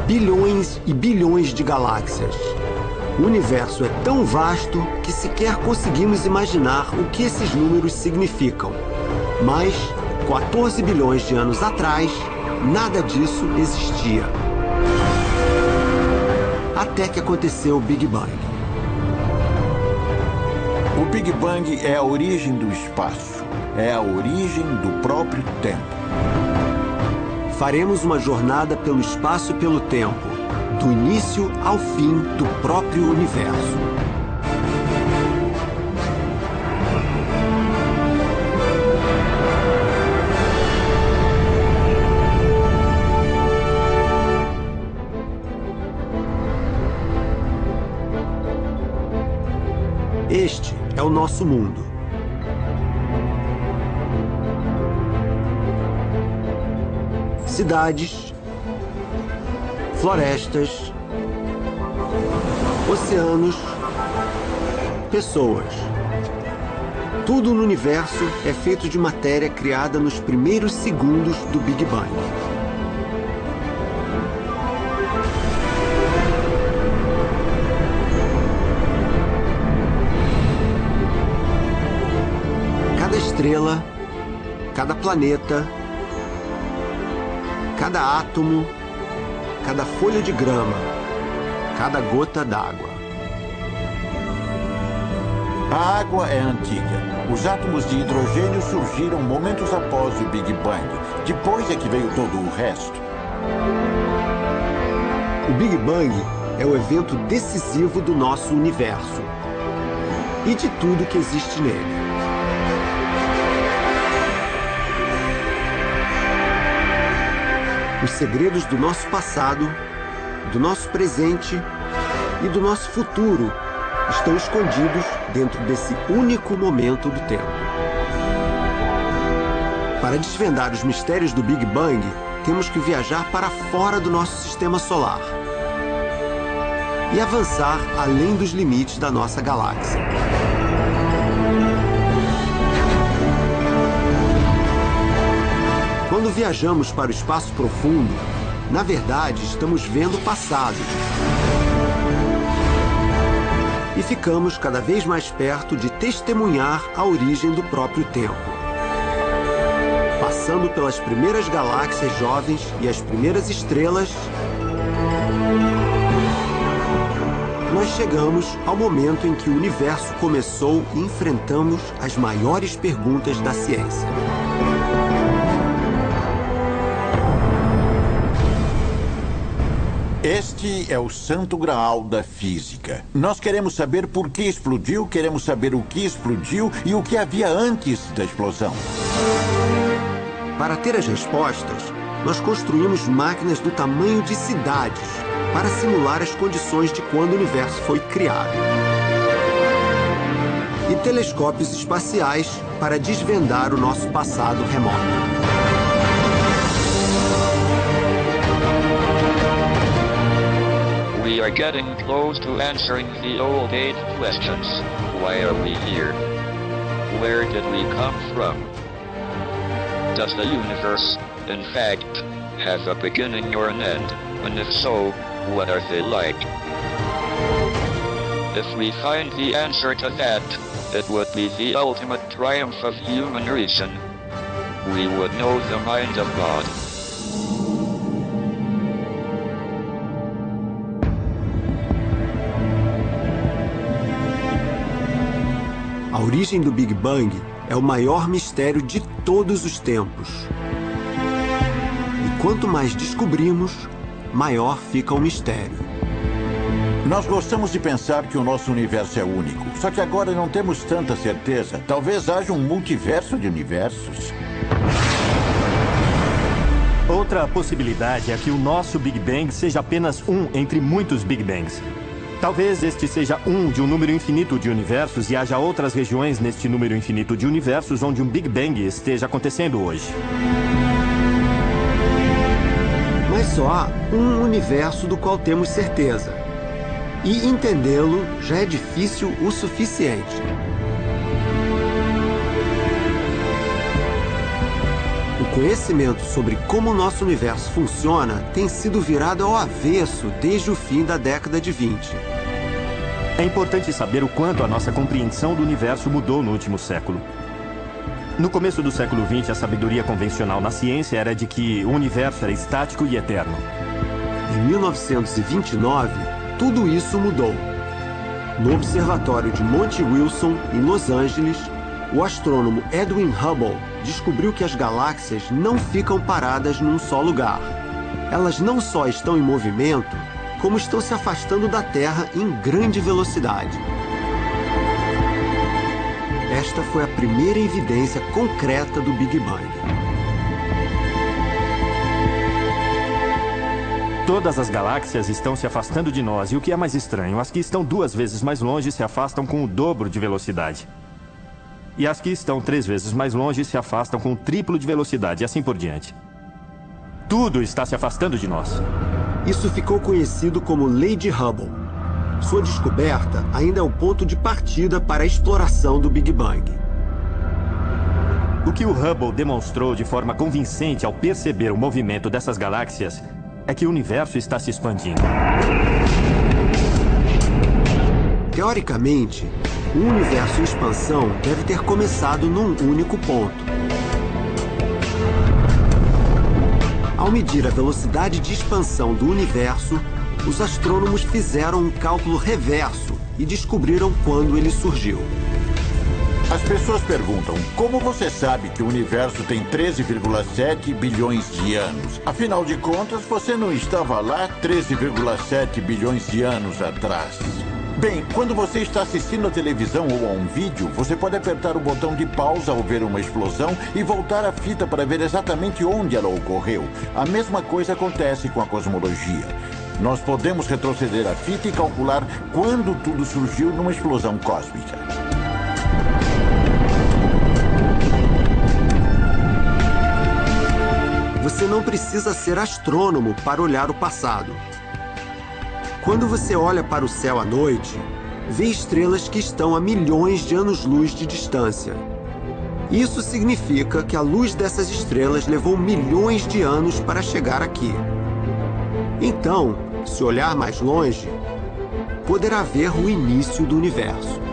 bilhões e bilhões de galáxias. O universo é tão vasto que sequer conseguimos imaginar o que esses números significam. Mas, 14 bilhões de anos atrás, nada disso existia. Até que aconteceu o Big Bang. O Big Bang é a origem do espaço. É a origem do próprio tempo. Faremos uma jornada pelo espaço e pelo tempo, do início ao fim do próprio universo. Este é o nosso mundo. Cidades, florestas, oceanos, pessoas. Tudo no universo é feito de matéria criada nos primeiros segundos do Big Bang. Cada estrela, cada planeta, cada átomo, cada folha de grama, cada gota d'água. A água é antiga. Os átomos de hidrogênio surgiram momentos após o Big Bang. Depois é que veio todo o resto. O Big Bang é o evento decisivo do nosso universo e de tudo que existe nele. Os segredos do nosso passado, do nosso presente e do nosso futuro estão escondidos dentro desse único momento do tempo. Para desvendar os mistérios do Big Bang, temos que viajar para fora do nosso sistema solar e avançar além dos limites da nossa galáxia. Quando viajamos para o espaço profundo, na verdade, estamos vendo o passado. E ficamos cada vez mais perto de testemunhar a origem do próprio tempo. Passando pelas primeiras galáxias jovens e as primeiras estrelas, nós chegamos ao momento em que o universo começou e enfrentamos as maiores perguntas da ciência. Este é o santo graal da física. Nós queremos saber por que explodiu, queremos saber o que explodiu e o que havia antes da explosão. Para ter as respostas, nós construímos máquinas do tamanho de cidades para simular as condições de quando o universo foi criado. E telescópios espaciais para desvendar o nosso passado remoto. We are getting close to answering the old age questions. Why are we here? Where did we come from? Does the universe, in fact, have a beginning or an end? And if so, what are they like? If we find the answer to that, it would be the ultimate triumph of human reason. We would know the mind of God. A origem do Big Bang é o maior mistério de todos os tempos. E quanto mais descobrimos, maior fica o mistério. Nós gostamos de pensar que o nosso universo é único. Só que agora não temos tanta certeza. Talvez haja um multiverso de universos. Outra possibilidade é que o nosso Big Bang seja apenas um entre muitos Big Bangs. Talvez este seja um de um número infinito de universos e haja outras regiões neste número infinito de universos onde um Big Bang esteja acontecendo hoje. Mas só há um universo do qual temos certeza. E entendê-lo já é difícil o suficiente. O conhecimento sobre como o nosso universo funciona tem sido virado ao avesso desde o fim da década de 20. É importante saber o quanto a nossa compreensão do universo mudou no último século. No começo do século XX, a sabedoria convencional na ciência era de que o universo era estático e eterno. Em 1929, tudo isso mudou. No observatório de Monte Wilson, em Los Angeles, o astrônomo Edwin Hubble descobriu que as galáxias não ficam paradas num só lugar. Elas não só estão em movimento, como estão se afastando da Terra em grande velocidade. Esta foi a primeira evidência concreta do Big Bang. Todas as galáxias estão se afastando de nós, e o que é mais estranho, as que estão 2 vezes mais longe se afastam com o dobro de velocidade. E as que estão 3 vezes mais longe se afastam com o triplo de velocidade, e assim por diante. Tudo está se afastando de nós. Isso ficou conhecido como Lei de Hubble. Sua descoberta ainda é o ponto de partida para a exploração do Big Bang. O que o Hubble demonstrou de forma convincente ao perceber o movimento dessas galáxias é que o universo está se expandindo. Teoricamente, o universo em expansão deve ter começado num único ponto. Ao medir a velocidade de expansão do universo, os astrônomos fizeram um cálculo reverso e descobriram quando ele surgiu. As pessoas perguntam, como você sabe que o universo tem 13,7 bilhões de anos? Afinal de contas, você não estava lá 13,7 bilhões de anos atrás. Bem, quando você está assistindo a televisão ou a um vídeo, você pode apertar o botão de pausa ao ver uma explosão e voltar a fita para ver exatamente onde ela ocorreu. A mesma coisa acontece com a cosmologia. Nós podemos retroceder a fita e calcular quando tudo surgiu numa explosão cósmica. Você não precisa ser astrônomo para olhar o passado. Quando você olha para o céu à noite, vê estrelas que estão a milhões de anos-luz de distância. Isso significa que a luz dessas estrelas levou milhões de anos para chegar aqui. Então, se olhar mais longe, poderá ver o início do universo.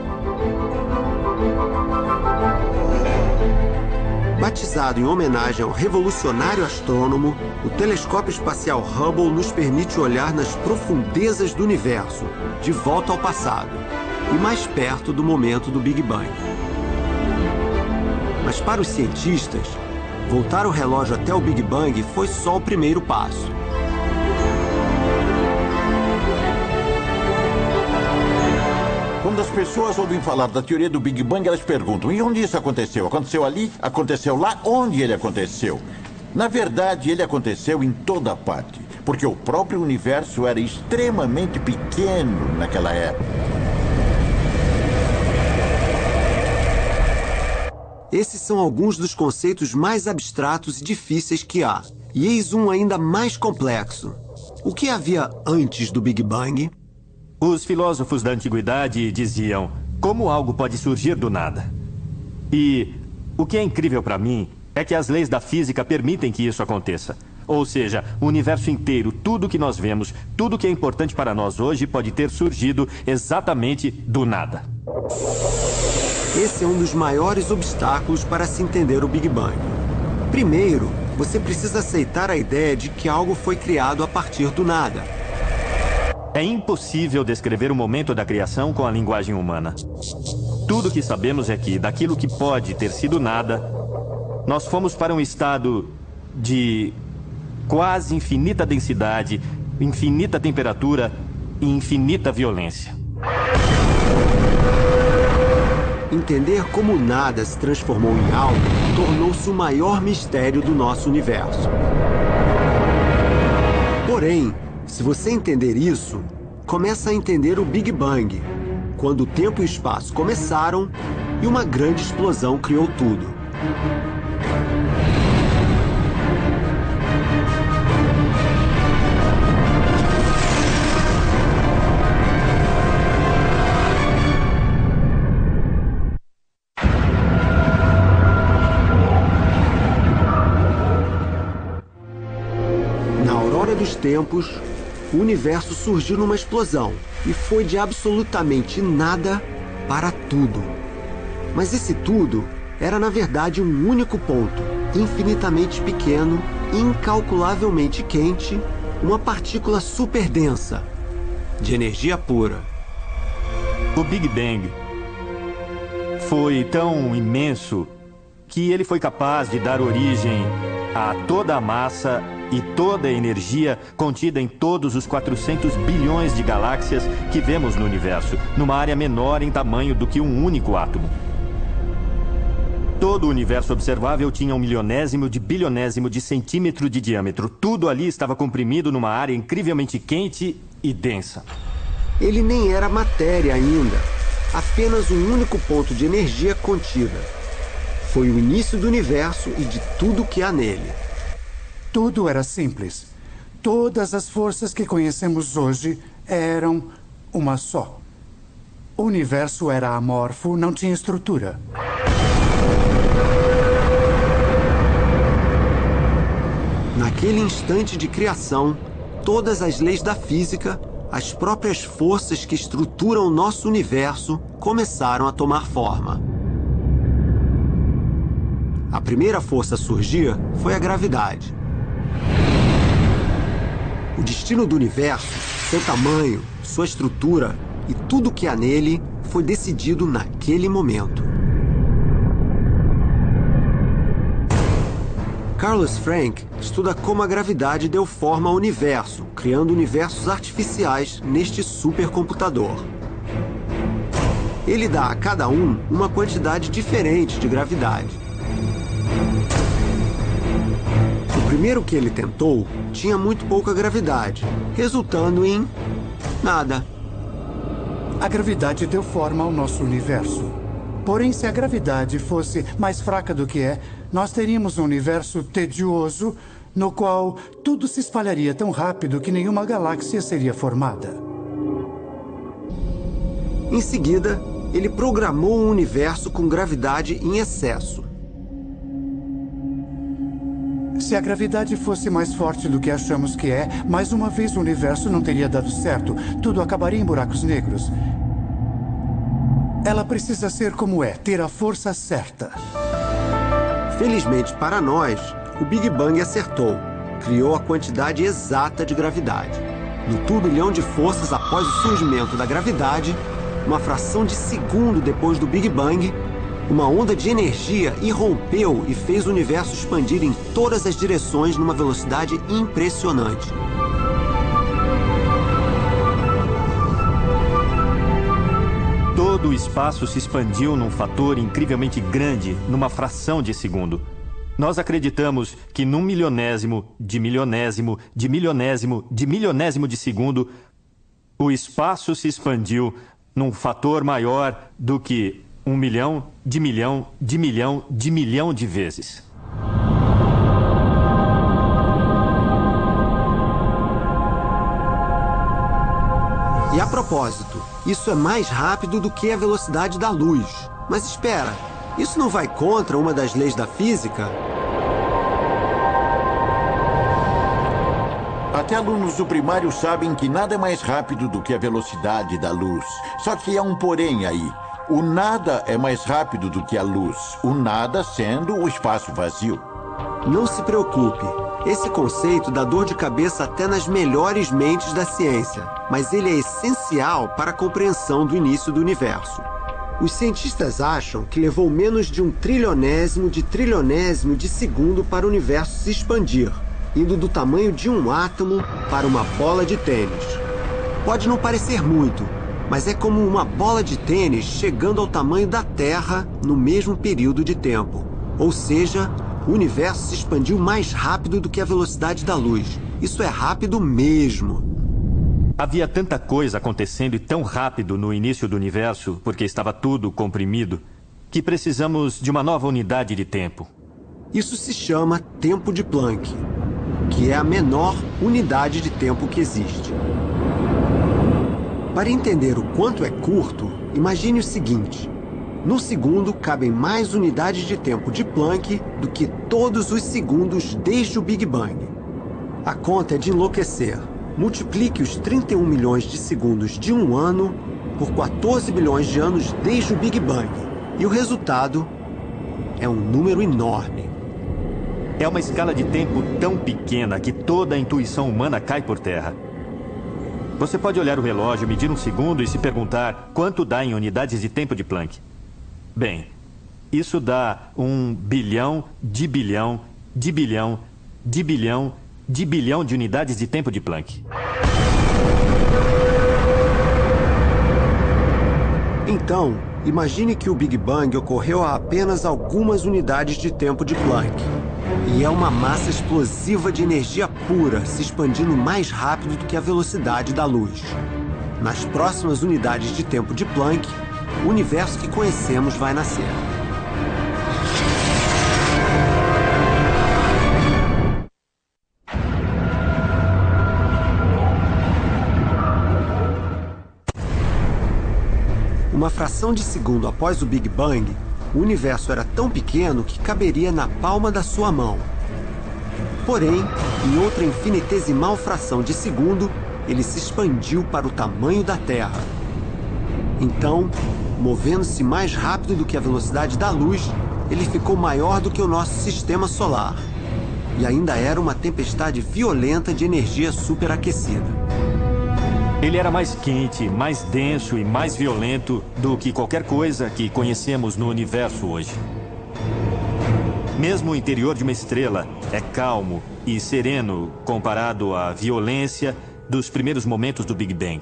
Batizado em homenagem ao revolucionário astrônomo, o telescópio espacial Hubble nos permite olhar nas profundezas do universo, de volta ao passado, e mais perto do momento do Big Bang. Mas para os cientistas, voltar o relógio até o Big Bang foi só o primeiro passo. Quando as pessoas ouvem falar da teoria do Big Bang, elas perguntam, e onde isso aconteceu? Aconteceu ali? Aconteceu lá? Onde ele aconteceu? Na verdade, ele aconteceu em toda parte, porque o próprio universo era extremamente pequeno naquela época. Esses são alguns dos conceitos mais abstratos e difíceis que há. E eis um ainda mais complexo. O que havia antes do Big Bang? Os filósofos da antiguidade diziam, como algo pode surgir do nada? E o que é incrível para mim é que as leis da física permitem que isso aconteça. Ou seja, o universo inteiro, tudo que nós vemos, tudo que é importante para nós hoje pode ter surgido exatamente do nada. Esse é um dos maiores obstáculos para se entender o Big Bang. Primeiro, você precisa aceitar a ideia de que algo foi criado a partir do nada. É impossível descrever o momento da criação com a linguagem humana. Tudo que sabemos é que, daquilo que pode ter sido nada, nós fomos para um estado de quase infinita densidade, infinita temperatura e infinita violência. Entender como o nada se transformou em algo tornou-se o maior mistério do nosso universo. Porém, se você entender isso, começa a entender o Big Bang, quando o tempo e o espaço começaram e uma grande explosão criou tudo. história dos tempos, o universo surgiu numa explosão e foi de absolutamente nada para tudo. Mas esse tudo era na verdade um único ponto, infinitamente pequeno, incalculavelmente quente, uma partícula super densa, de energia pura. O Big Bang foi tão imenso que ele foi capaz de dar origem a toda a massa e toda a energia contida em todos os 400 bilhões de galáxias que vemos no universo, numa área menor em tamanho do que um único átomo. Todo o universo observável tinha 1/1000 de bilionésimo de centímetro de diâmetro. Tudo ali estava comprimido numa área incrivelmente quente e densa. Ele nem era matéria ainda, apenas um único ponto de energia contida. Foi o início do universo e de tudo que há nele. Tudo era simples. Todas as forças que conhecemos hoje eram uma só. O universo era amorfo, não tinha estrutura. Naquele instante de criação, todas as leis da física, as próprias forças que estruturam o nosso universo, começaram a tomar forma. A primeira força a surgir foi a gravidade. O destino do universo, seu tamanho, sua estrutura e tudo o que há nele foi decidido naquele momento. Carlos Frank estuda como a gravidade deu forma ao universo, criando universos artificiais neste supercomputador. Ele dá a cada um uma quantidade diferente de gravidade. O primeiro que ele tentou tinha muito pouca gravidade, resultando em nada. A gravidade deu forma ao nosso universo. Porém, se a gravidade fosse mais fraca do que é, nós teríamos um universo tedioso, no qual tudo se espalharia tão rápido que nenhuma galáxia seria formada. Em seguida, ele programou um universo com gravidade em excesso. Se a gravidade fosse mais forte do que achamos que é, mais uma vez o universo não teria dado certo. Tudo acabaria em buracos negros. Ela precisa ser como é, ter a força certa. Felizmente para nós, o Big Bang acertou. Criou a quantidade exata de gravidade. No turbilhão de forças após o surgimento da gravidade, uma fração de segundo depois do Big Bang, uma onda de energia irrompeu e fez o universo expandir em todas as direções numa velocidade impressionante. Todo o espaço se expandiu num fator incrivelmente grande, numa fração de segundo. Nós acreditamos que num milionésimo de milionésimo de milionésimo de milionésimo de segundo, o espaço se expandiu num fator maior do que 1 milhão de milhão de milhão de milhão de vezes. E a propósito, isso é mais rápido do que a velocidade da luz. Mas espera, isso não vai contra uma das leis da física? Até alunos do primário sabem que nada é mais rápido do que a velocidade da luz. Só que há um porém aí. O nada é mais rápido do que a luz. O nada sendo o espaço vazio. Não se preocupe. Esse conceito dá dor de cabeça até nas melhores mentes da ciência, mas ele é essencial para a compreensão do início do universo. Os cientistas acham que levou menos de 1/trilionésimo de segundo para o universo se expandir, indo do tamanho de um átomo para uma bola de tênis. Pode não parecer muito, mas é como uma bola de tênis chegando ao tamanho da Terra no mesmo período de tempo. Ou seja, o universo se expandiu mais rápido do que a velocidade da luz. Isso é rápido mesmo. Havia tanta coisa acontecendo e tão rápido no início do universo, porque estava tudo comprimido, que precisamos de uma nova unidade de tempo. Isso se chama tempo de Planck, que é a menor unidade de tempo que existe. Para entender o quanto é curto, imagine o seguinte. No segundo, cabem mais unidades de tempo de Planck do que todos os segundos desde o Big Bang. A conta é de enlouquecer. Multiplique os 31 milhões de segundos de um ano por 14 bilhões de anos desde o Big Bang. E o resultado é um número enorme. É uma escala de tempo tão pequena que toda a intuição humana cai por terra. Você pode olhar o relógio, medir um segundo e se perguntar quanto dá em unidades de tempo de Planck. Bem, isso dá 1 bilhão de bilhão de bilhão de bilhão de bilhão de unidades de tempo de Planck. Então, imagine que o Big Bang ocorreu a apenas algumas unidades de tempo de Planck. E é uma massa explosiva de energia pura se expandindo mais rápido do que a velocidade da luz. Nas próximas unidades de tempo de Planck, o universo que conhecemos vai nascer. Uma fração de segundo após o Big Bang, o universo era tão pequeno que caberia na palma da sua mão. Porém, em outra infinitesimal fração de segundo, ele se expandiu para o tamanho da Terra. Então, movendo-se mais rápido do que a velocidade da luz, ele ficou maior do que o nosso sistema solar. E ainda era uma tempestade violenta de energia superaquecida. Ele era mais quente, mais denso e mais violento do que qualquer coisa que conhecemos no universo hoje. Mesmo o interior de uma estrela é calmo e sereno comparado à violência dos primeiros momentos do Big Bang.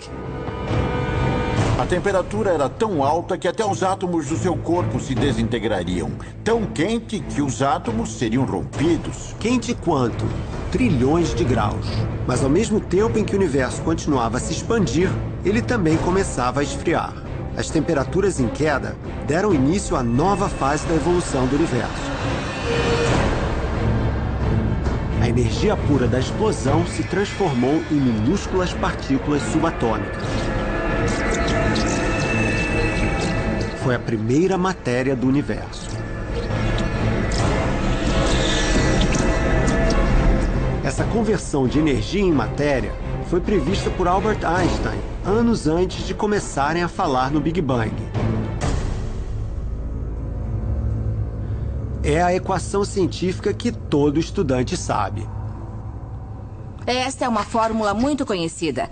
A temperatura era tão alta que até os átomos do seu corpo se desintegrariam. Tão quente que os átomos seriam rompidos. Quente quanto? Trilhões de graus. Mas ao mesmo tempo em que o universo continuava a se expandir, ele também começava a esfriar. As temperaturas em queda deram início à nova fase da evolução do universo. A energia pura da explosão se transformou em minúsculas partículas subatômicas. Foi a primeira matéria do universo. Essa conversão de energia em matéria foi prevista por Albert Einstein anos antes de começarem a falar no Big Bang. É a equação científica que todo estudante sabe. Esta é uma fórmula muito conhecida.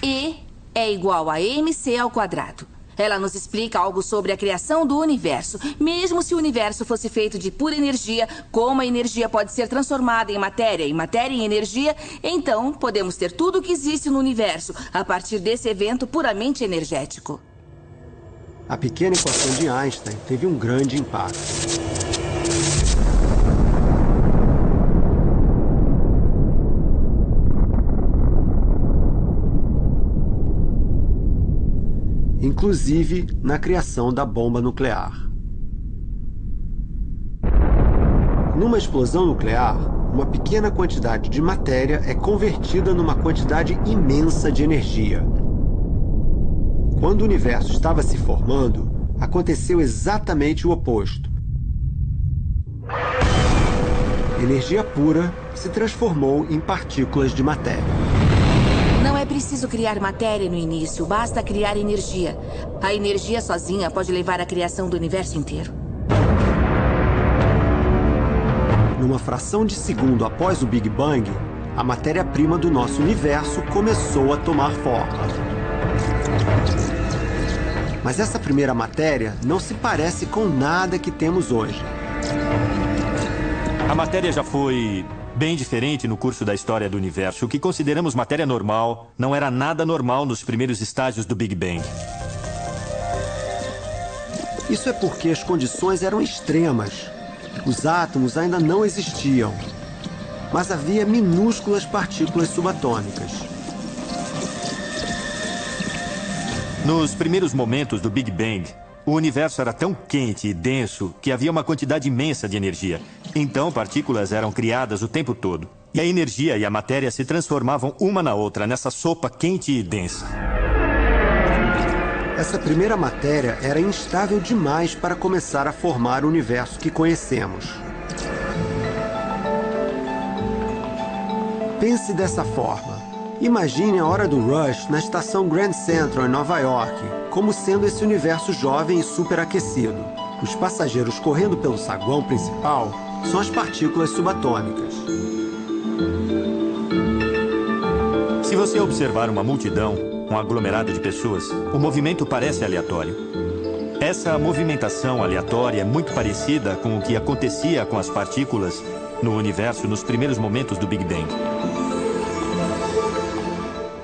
E é igual a mc ao quadrado. Ela nos explica algo sobre a criação do universo. Mesmo se o universo fosse feito de pura energia, como a energia pode ser transformada em matéria em energia, então podemos ter tudo o que existe no universo a partir desse evento puramente energético. A pequena equação de Einstein teve um grande impacto. Inclusive na criação da bomba nuclear. Numa explosão nuclear, uma pequena quantidade de matéria é convertida numa quantidade imensa de energia. Quando o universo estava se formando, aconteceu exatamente o oposto. Energia pura se transformou em partículas de matéria. Não é preciso criar matéria no início, basta criar energia. A energia sozinha pode levar à criação do universo inteiro. Numa fração de segundo após o Big Bang, a matéria-prima do nosso universo começou a tomar forma. Mas essa primeira matéria não se parece com nada que temos hoje. A matéria já foi bem diferente no curso da história do universo. O que consideramos matéria normal não era nada normal nos primeiros estágios do Big Bang. Isso é porque as condições eram extremas. Os átomos ainda não existiam, mas havia minúsculas partículas subatômicas. Nos primeiros momentos do Big Bang, o universo era tão quente e denso que havia uma quantidade imensa de energia. Então, partículas eram criadas o tempo todo. E a energia e a matéria se transformavam uma na outra, nessa sopa quente e densa. Essa primeira matéria era instável demais para começar a formar o universo que conhecemos. Pense dessa forma. Imagine a hora do rush na estação Grand Central, em Nova York, como sendo esse universo jovem e superaquecido. Os passageiros correndo pelo saguão principal são as partículas subatômicas. Se você observar uma multidão, um aglomerado de pessoas, o movimento parece aleatório. Essa movimentação aleatória é muito parecida com o que acontecia com as partículas no universo nos primeiros momentos do Big Bang.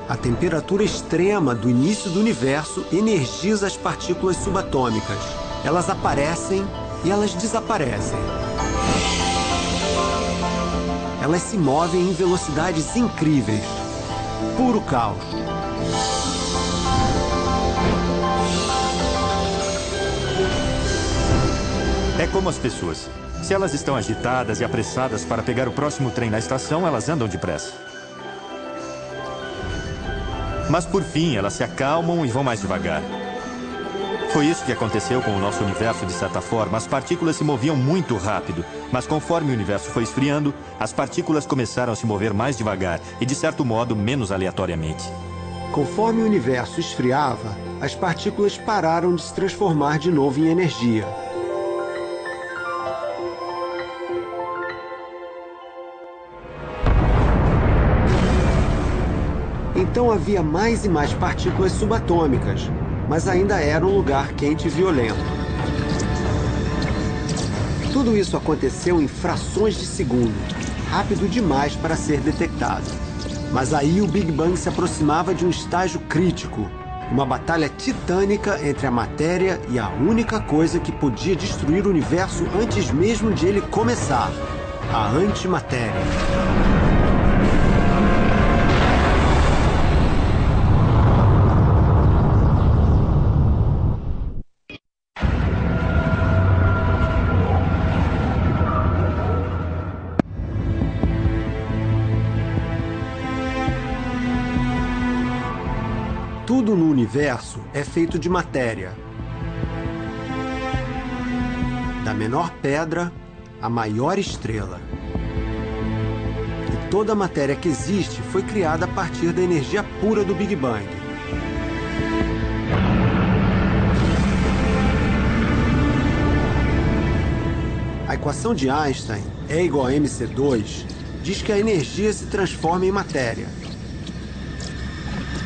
A temperatura extrema do início do universo energiza as partículas subatômicas. Elas aparecem e elas desaparecem. Elas se movem em velocidades incríveis. Puro caos. É como as pessoas. Se elas estão agitadas e apressadas para pegar o próximo trem na estação, elas andam depressa. Mas por fim, elas se acalmam e vão mais devagar. Foi isso que aconteceu com o nosso universo de certa forma. As partículas se moviam muito rápido, mas conforme o universo foi esfriando, as partículas começaram a se mover mais devagar e, de certo modo, menos aleatoriamente. Conforme o universo esfriava, as partículas pararam de se transformar de novo em energia. Então havia mais e mais partículas subatômicas, mas ainda era um lugar quente e violento. Tudo isso aconteceu em frações de segundo, rápido demais para ser detectado. Mas aí o Big Bang se aproximava de um estágio crítico, uma batalha titânica entre a matéria e a única coisa que podia destruir o universo antes mesmo de ele começar: a antimatéria. Tudo no universo é feito de matéria. Da menor pedra à maior estrela. E toda a matéria que existe foi criada a partir da energia pura do Big Bang. A equação de Einstein, E igual a mc2, diz que a energia se transforma em matéria.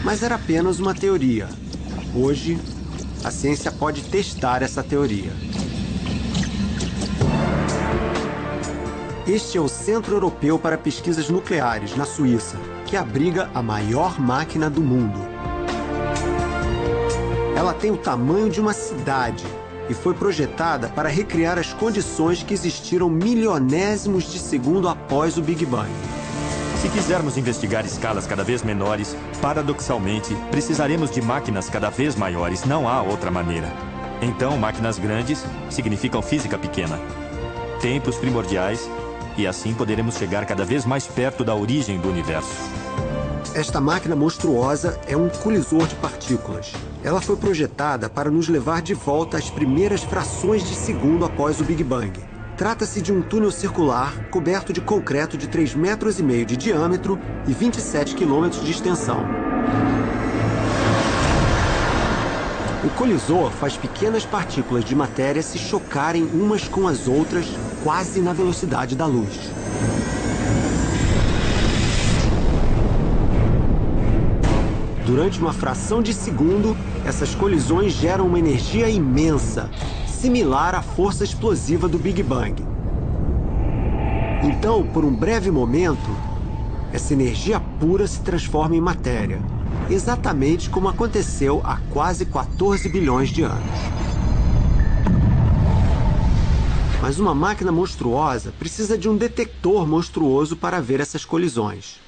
Mas era apenas uma teoria. Hoje, a ciência pode testar essa teoria. Este é o Centro Europeu para Pesquisas Nucleares, na Suíça, que abriga a maior máquina do mundo. Ela tem o tamanho de uma cidade e foi projetada para recriar as condições que existiram milionésimos de segundo após o Big Bang. Se quisermos investigar escalas cada vez menores, paradoxalmente, precisaremos de máquinas cada vez maiores. Não há outra maneira. Então, máquinas grandes significam física pequena, tempos primordiais, e assim poderemos chegar cada vez mais perto da origem do universo. Esta máquina monstruosa é um colisor de partículas. Ela foi projetada para nos levar de volta às primeiras frações de segundo após o Big Bang. Trata-se de um túnel circular coberto de concreto de 3,5 metros de diâmetro e 27 quilômetros de extensão. O colisor faz pequenas partículas de matéria se chocarem umas com as outras quase na velocidade da luz. Durante uma fração de segundo, essas colisões geram uma energia imensa, similar à força explosiva do Big Bang. Então, por um breve momento, essa energia pura se transforma em matéria, exatamente como aconteceu há quase 14 bilhões de anos. Mas uma máquina monstruosa precisa de um detector monstruoso para ver essas colisões.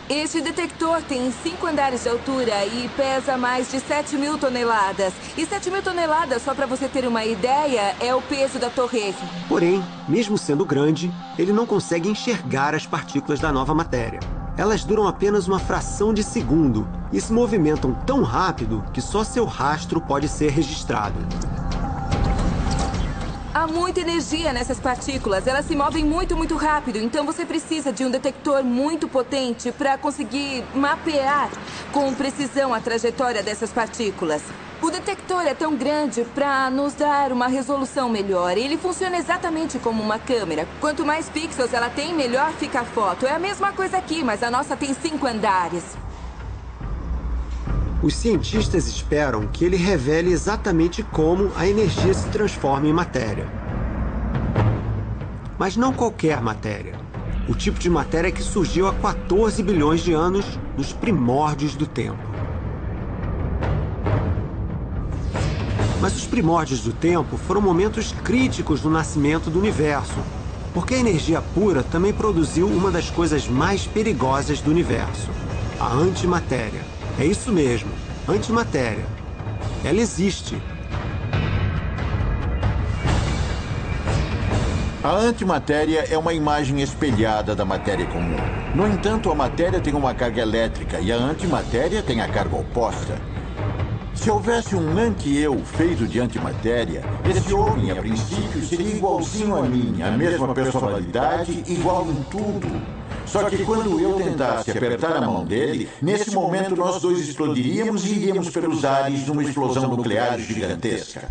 Este detector tem 5 andares de altura e pesa mais de 7.000 toneladas. E 7.000 toneladas, só para você ter uma ideia, é o peso da Torre Eiffel. Porém, mesmo sendo grande, ele não consegue enxergar as partículas da nova matéria. Elas duram apenas uma fração de segundo e se movimentam tão rápido que só seu rastro pode ser registrado. A Há muita energia nessas partículas. Elas se movem muito rápido. Então você precisa de um detector muito potente para conseguir mapear com precisão a trajetória dessas partículas. O detector é tão grande para nos dar uma resolução melhor. Ele funciona exatamente como uma câmera. Quanto mais pixels ela tem, melhor fica a foto. É a mesma coisa aqui, mas a nossa tem 5 andares. Os cientistas esperam que ele revele exatamente como a energia se transforma em matéria. Mas não qualquer matéria. O tipo de matéria que surgiu há 14 bilhões de anos nos primórdios do tempo. Mas os primórdios do tempo foram momentos críticos no nascimento do universo, porque a energia pura também produziu uma das coisas mais perigosas do universo, a antimatéria. É isso mesmo, antimatéria. Ela existe. A antimatéria é uma imagem espelhada da matéria comum. No entanto, a matéria tem uma carga elétrica e a antimatéria tem a carga oposta. Se houvesse um anti-eu feito de antimatéria, esse homem, a princípio, seria igualzinho a mim, a mesma personalidade, igual em tudo. Só que quando eu tentasse apertar a mão dele, nesse momento nós dois explodiríamos e iríamos pelos ares numa explosão nuclear gigantesca.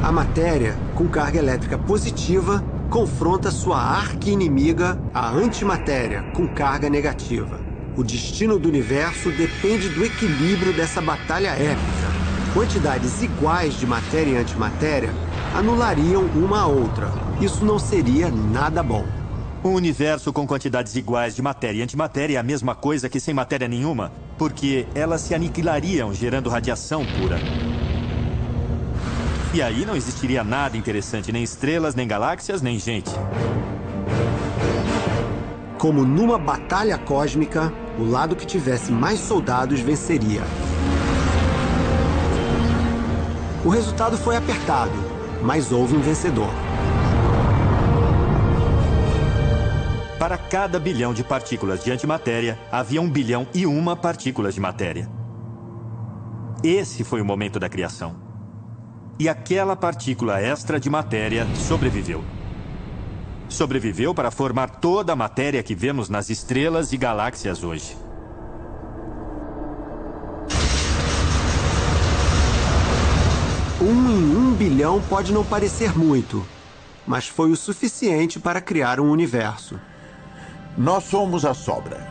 A matéria, com carga elétrica positiva, confronta sua arqui-inimiga, a antimatéria, com carga negativa. O destino do universo depende do equilíbrio dessa batalha épica. Quantidades iguais de matéria e antimatéria anulariam uma a outra. Isso não seria nada bom. Um universo com quantidades iguais de matéria e antimatéria é a mesma coisa que sem matéria nenhuma, porque elas se aniquilariam, gerando radiação pura. E aí não existiria nada interessante, nem estrelas, nem galáxias, nem gente. Como numa batalha cósmica, o lado que tivesse mais soldados venceria. O resultado foi apertado, mas houve um vencedor. Para cada bilhão de partículas de antimatéria, havia 1 bilhão e 1 partículas de matéria. Esse foi o momento da criação. E aquela partícula extra de matéria sobreviveu. Sobreviveu para formar toda a matéria que vemos nas estrelas e galáxias hoje. Um em 1 bilhão pode não parecer muito, mas foi o suficiente para criar um universo. Nós somos a sobra.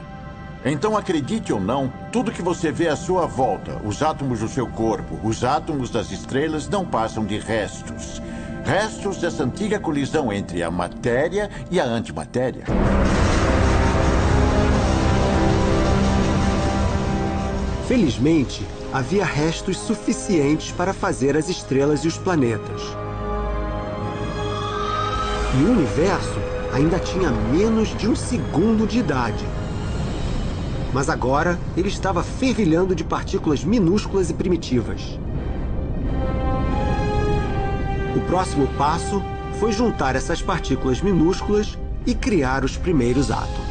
Então, acredite ou não, tudo que você vê à sua volta, os átomos do seu corpo, os átomos das estrelas, não passam de restos. Restos dessa antiga colisão entre a matéria e a antimatéria. Felizmente, havia restos suficientes para fazer as estrelas e os planetas. E o universo ainda tinha menos de 1 segundo de idade. Mas agora ele estava fervilhando de partículas minúsculas e primitivas. O próximo passo foi juntar essas partículas minúsculas e criar os primeiros átomos.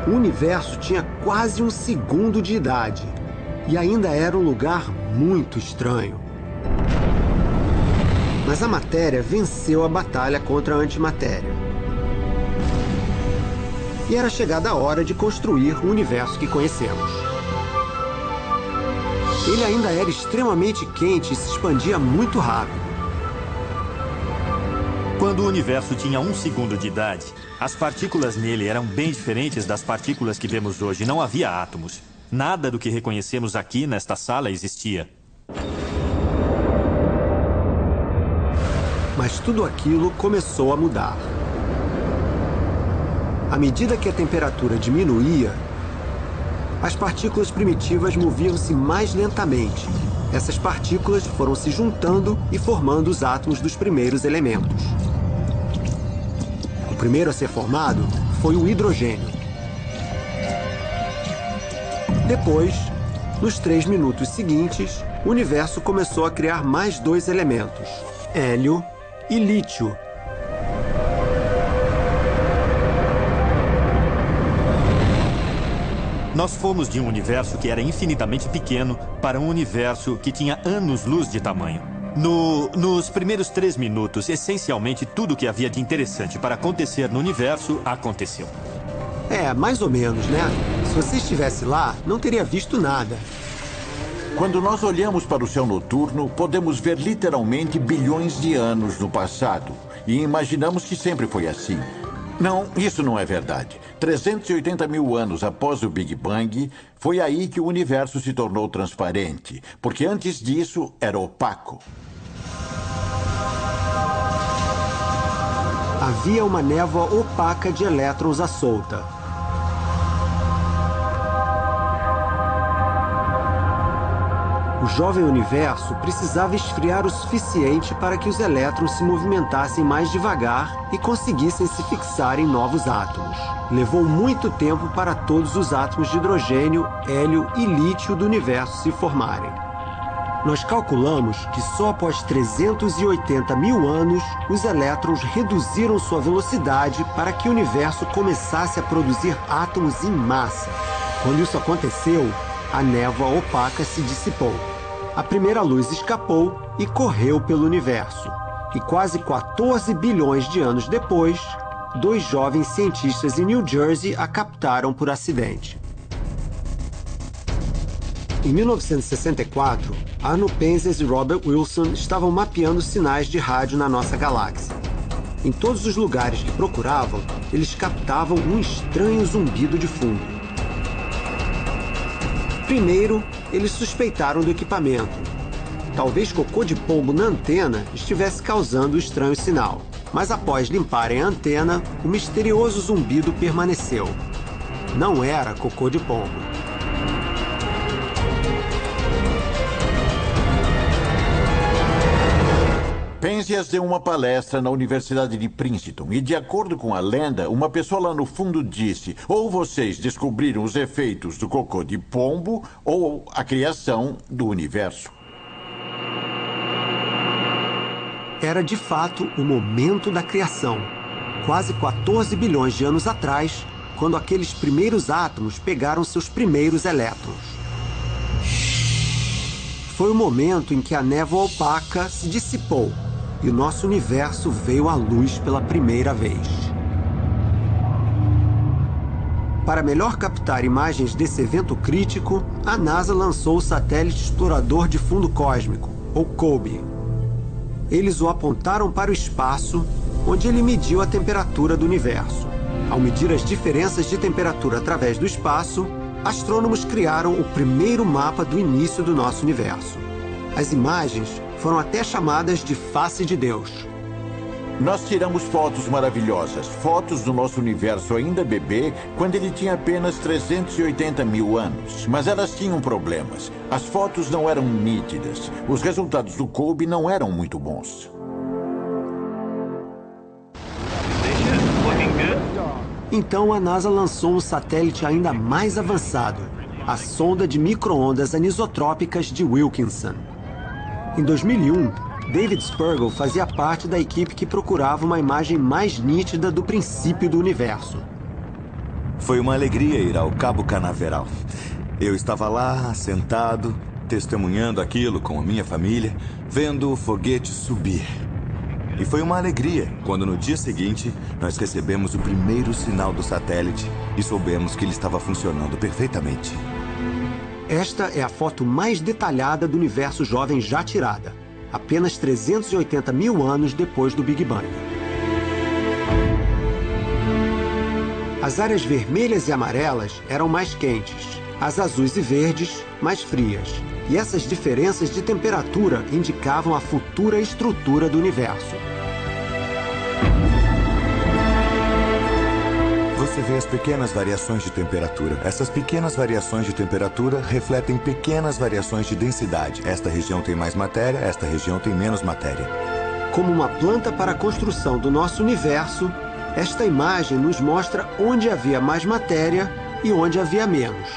O universo tinha quase 1 segundo de idade e ainda era um lugar muito estranho. Mas a matéria venceu a batalha contra a antimatéria. E era chegada a hora de construir o universo que conhecemos. Ele ainda era extremamente quente e se expandia muito rápido. Quando o universo tinha 1 segundo de idade, as partículas nele eram bem diferentes das partículas que vemos hoje. Não havia átomos. Nada do que reconhecemos aqui nesta sala existia. Mas tudo aquilo começou a mudar. À medida que a temperatura diminuía, as partículas primitivas moviam-se mais lentamente. Essas partículas foram se juntando e formando os átomos dos primeiros elementos. O primeiro a ser formado foi o hidrogênio. Depois, nos 3 minutos seguintes, o universo começou a criar mais 2 elementos, hélio e lítio. Nós fomos de um universo que era infinitamente pequeno para um universo que tinha anos-luz de tamanho. Nos primeiros 3 minutos, essencialmente tudo o que havia de interessante para acontecer no universo aconteceu. É, mais ou menos, né? Se você estivesse lá, não teria visto nada. Quando nós olhamos para o céu noturno, podemos ver literalmente bilhões de anos no passado. E imaginamos que sempre foi assim. Não, isso não é verdade. 380 mil anos após o Big Bang, foi aí que o universo se tornou transparente. Porque antes disso, era opaco. Havia uma névoa opaca de elétrons à solta. O jovem universo precisava esfriar o suficiente para que os elétrons se movimentassem mais devagar e conseguissem se fixar em novos átomos. Levou muito tempo para todos os átomos de hidrogênio, hélio e lítio do universo se formarem. Nós calculamos que só após 380 mil anos, os elétrons reduziram sua velocidade para que o universo começasse a produzir átomos em massa. Quando isso aconteceu, a névoa opaca se dissipou. A primeira luz escapou e correu pelo universo. E quase 14 bilhões de anos depois, 2 jovens cientistas em New Jersey a captaram por acidente. Em 1964, Arno Penzias e Robert Wilson estavam mapeando sinais de rádio na nossa galáxia. Em todos os lugares que procuravam, eles captavam um estranho zumbido de fundo. Primeiro, eles suspeitaram do equipamento. Talvez cocô de pombo na antena estivesse causando o estranho sinal. Mas após limparem a antena, o misterioso zumbido permaneceu. Não era cocô de pombo. Penzias deu uma palestra na Universidade de Princeton e, de acordo com a lenda, uma pessoa lá no fundo disse: ou vocês descobriram os efeitos do cocô de pombo ou a criação do universo. Era de fato o momento da criação. Quase 14 bilhões de anos atrás, quando aqueles primeiros átomos pegaram seus primeiros elétrons. Foi o momento em que a névoa opaca se dissipou e o nosso universo veio à luz pela primeira vez. Para melhor captar imagens desse evento crítico, a NASA lançou o Satélite Explorador de Fundo Cósmico, ou COBE. Eles o apontaram para o espaço, onde ele mediu a temperatura do universo. Ao medir as diferenças de temperatura através do espaço, astrônomos criaram o primeiro mapa do início do nosso universo. As imagens foram até chamadas de face de Deus. Nós tiramos fotos maravilhosas, fotos do nosso universo ainda bebê, quando ele tinha apenas 380 mil anos. Mas elas tinham problemas. As fotos não eram nítidas. Os resultados do COBE não eram muito bons. Então a NASA lançou um satélite ainda mais avançado, a sonda de micro-ondas anisotrópicas de Wilkinson. Em 2001, David Spergel fazia parte da equipe que procurava uma imagem mais nítida do princípio do universo. Foi uma alegria ir ao Cabo Canaveral. Eu estava lá, sentado, testemunhando aquilo com a minha família, vendo o foguete subir. E foi uma alegria quando no dia seguinte nós recebemos o primeiro sinal do satélite e soubemos que ele estava funcionando perfeitamente. Esta é a foto mais detalhada do universo jovem já tirada, apenas 380 mil anos depois do Big Bang. As áreas vermelhas e amarelas eram mais quentes, as azuis e verdes mais frias. E essas diferenças de temperatura indicavam a futura estrutura do universo. Você vê as pequenas variações de temperatura. Essas pequenas variações de temperatura refletem pequenas variações de densidade. Esta região tem mais matéria, esta região tem menos matéria. Como uma planta para a construção do nosso universo, esta imagem nos mostra onde havia mais matéria e onde havia menos.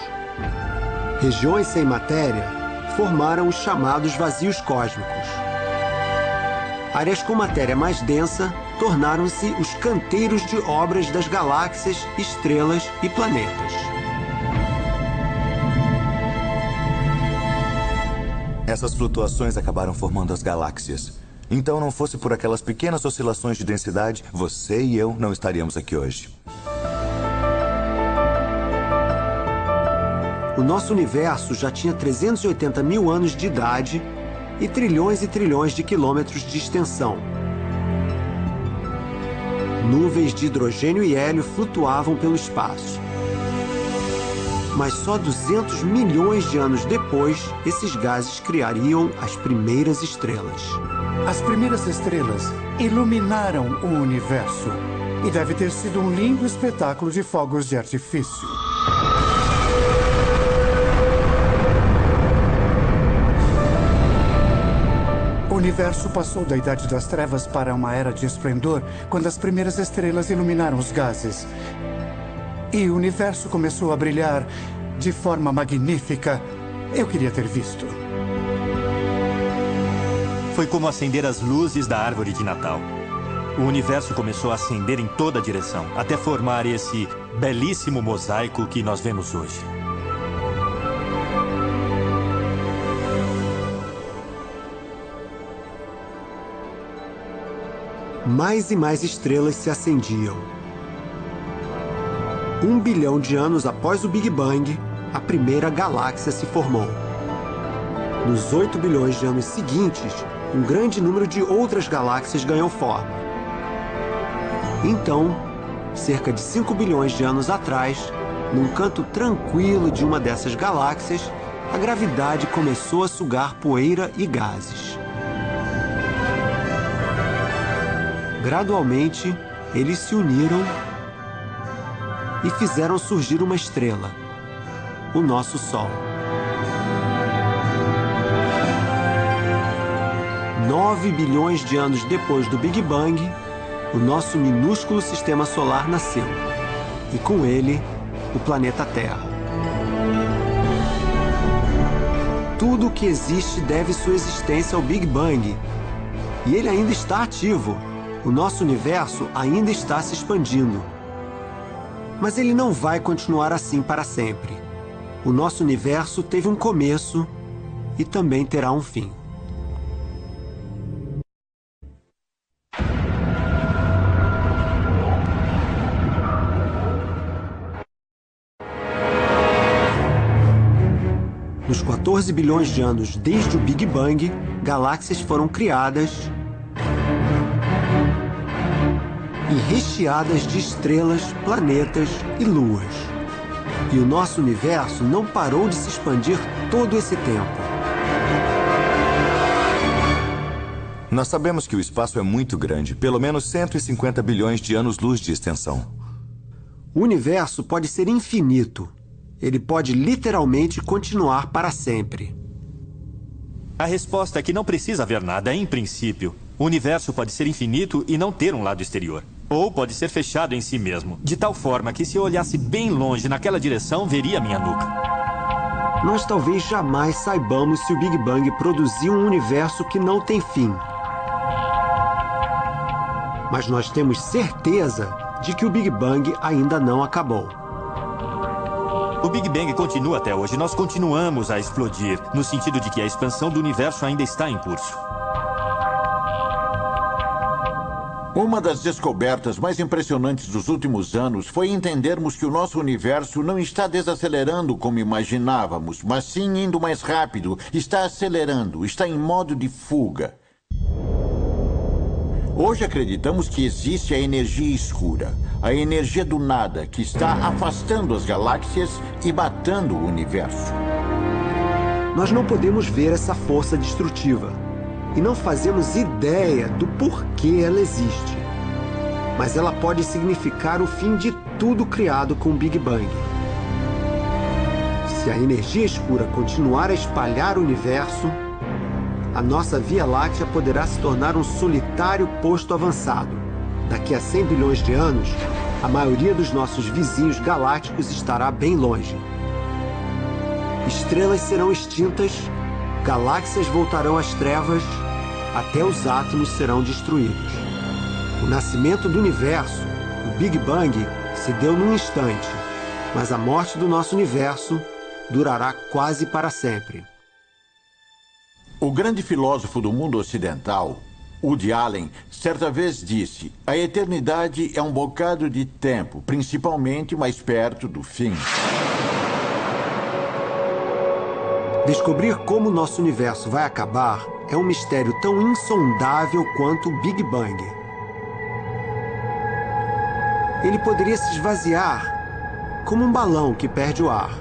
Regiões sem matéria formaram os chamados vazios cósmicos. Áreas com matéria mais densa tornaram-se os canteiros de obras das galáxias, estrelas e planetas. Essas flutuações acabaram formando as galáxias. Então, não fosse por aquelas pequenas oscilações de densidade, você e eu não estaríamos aqui hoje. O nosso universo já tinha 380 mil anos de idade e trilhões de quilômetros de extensão. Nuvens de hidrogênio e hélio flutuavam pelo espaço. Mas só 200 milhões de anos depois, esses gases criariam as primeiras estrelas. As primeiras estrelas iluminaram o universo. E deve ter sido um lindo espetáculo de fogos de artifício. O universo passou da Idade das Trevas para uma era de esplendor quando as primeiras estrelas iluminaram os gases. E o universo começou a brilhar de forma magnífica. Eu queria ter visto. Foi como acender as luzes da árvore de Natal. O universo começou a acender em toda direção, até formar esse belíssimo mosaico que nós vemos hoje. Mais e mais estrelas se acendiam. 1 bilhão de anos após o Big Bang, a primeira galáxia se formou. Nos 8 bilhões de anos seguintes, um grande número de outras galáxias ganhou forma. Então, cerca de 5 bilhões de anos atrás, num canto tranquilo de uma dessas galáxias, a gravidade começou a sugar poeira e gases. Gradualmente, eles se uniram e fizeram surgir uma estrela, o nosso Sol. 9 bilhões de anos depois do Big Bang, o nosso minúsculo sistema solar nasceu. E com ele, o planeta Terra. Tudo o que existe deve sua existência ao Big Bang. E ele ainda está ativo. O nosso universo ainda está se expandindo. Mas ele não vai continuar assim para sempre. O nosso universo teve um começo e também terá um fim. Nos 14 bilhões de anos desde o Big Bang, galáxias foram criadas e recheadas de estrelas, planetas e luas. E o nosso universo não parou de se expandir todo esse tempo. Nós sabemos que o espaço é muito grande, pelo menos 150 bilhões de anos-luz de extensão. O universo pode ser infinito. Ele pode literalmente continuar para sempre. A resposta é que não precisa haver nada em princípio. O universo pode ser infinito e não ter um lado exterior. Ou pode ser fechado em si mesmo, de tal forma que se eu olhasse bem longe naquela direção, veria minha nuca. Nós talvez jamais saibamos se o Big Bang produziu um universo que não tem fim. Mas nós temos certeza de que o Big Bang ainda não acabou. O Big Bang continua até hoje. Nós continuamos a explodir, no sentido de que a expansão do universo ainda está em curso. Uma das descobertas mais impressionantes dos últimos anos foi entendermos que o nosso universo não está desacelerando como imaginávamos, mas sim indo mais rápido, está acelerando, está em modo de fuga. Hoje acreditamos que existe a energia escura, a energia do nada, que está afastando as galáxias e matando o universo. Nós não podemos ver essa força destrutiva e não fazemos ideia do porquê ela existe. Mas ela pode significar o fim de tudo criado com o Big Bang. Se a energia escura continuar a espalhar o universo, a nossa Via Láctea poderá se tornar um solitário posto avançado. Daqui a 100 bilhões de anos, a maioria dos nossos vizinhos galácticos estará bem longe. Estrelas serão extintas, galáxias voltarão às trevas, até os átomos serão destruídos. O nascimento do universo, o Big Bang, se deu num instante, mas a morte do nosso universo durará quase para sempre. O grande filósofo do mundo ocidental, Woody Allen, certa vez disse: a eternidade é um bocado de tempo, principalmente mais perto do fim. Descobrir como nosso universo vai acabar é um mistério tão insondável quanto o Big Bang. Ele poderia se esvaziar como um balão que perde o ar.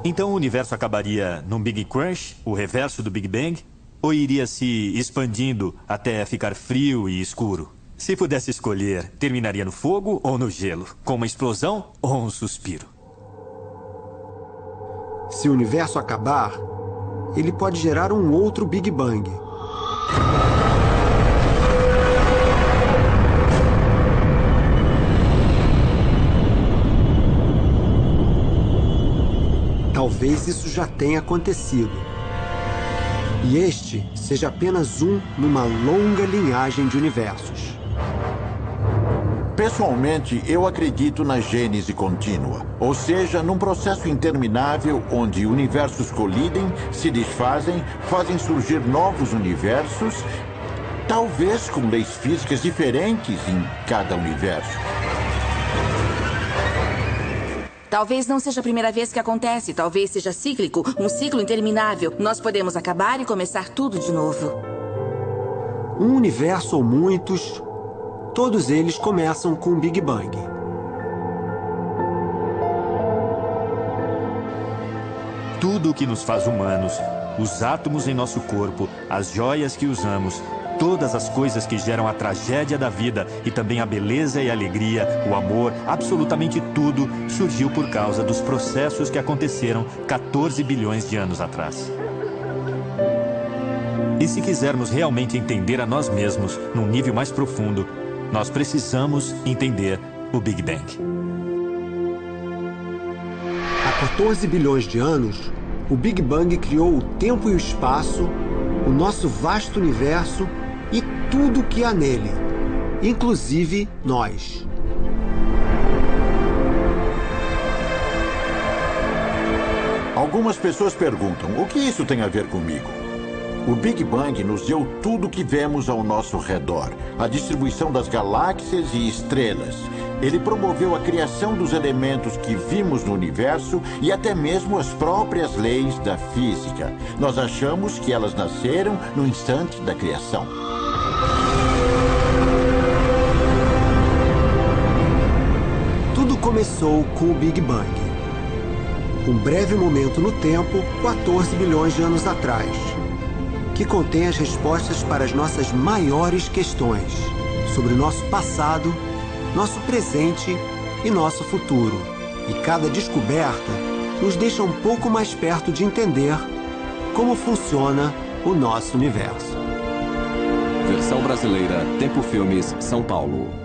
Então o universo acabaria num Big Crunch, o reverso do Big Bang? Ou iria se expandindo até ficar frio e escuro? Se pudesse escolher, terminaria no fogo ou no gelo? Com uma explosão ou um suspiro? Se o universo acabar, ele pode gerar um outro Big Bang. Talvez isso já tenha acontecido. E este seja apenas um numa longa linhagem de universos. Pessoalmente, eu acredito na gênese contínua, ou seja, num processo interminável onde universos colidem, se desfazem, fazem surgir novos universos, talvez com leis físicas diferentes em cada universo. Talvez não seja a primeira vez que acontece, talvez seja cíclico, um ciclo interminável. Nós podemos acabar e começar tudo de novo. Um universo ou muitos, todos eles começam com o Big Bang. Tudo o que nos faz humanos, os átomos em nosso corpo, as joias que usamos, todas as coisas que geram a tragédia da vida e também a beleza e a alegria, o amor, absolutamente tudo surgiu por causa dos processos que aconteceram 14 bilhões de anos atrás. E se quisermos realmente entender a nós mesmos num nível mais profundo, nós precisamos entender o Big Bang. Há 14 bilhões de anos, o Big Bang criou o tempo e o espaço, o nosso vasto universo e tudo o que há nele, inclusive nós. Algumas pessoas perguntam: o que isso tem a ver comigo? O Big Bang nos deu tudo o que vemos ao nosso redor, a distribuição das galáxias e estrelas. Ele promoveu a criação dos elementos que vimos no universo e até mesmo as próprias leis da física. Nós achamos que elas nasceram no instante da criação. Tudo começou com o Big Bang. Um breve momento no tempo, 14 bilhões de anos atrás, que contém as respostas para as nossas maiores questões sobre o nosso passado, nosso presente e nosso futuro. E cada descoberta nos deixa um pouco mais perto de entender como funciona o nosso universo. Versão brasileira, Tempo Filmes, São Paulo.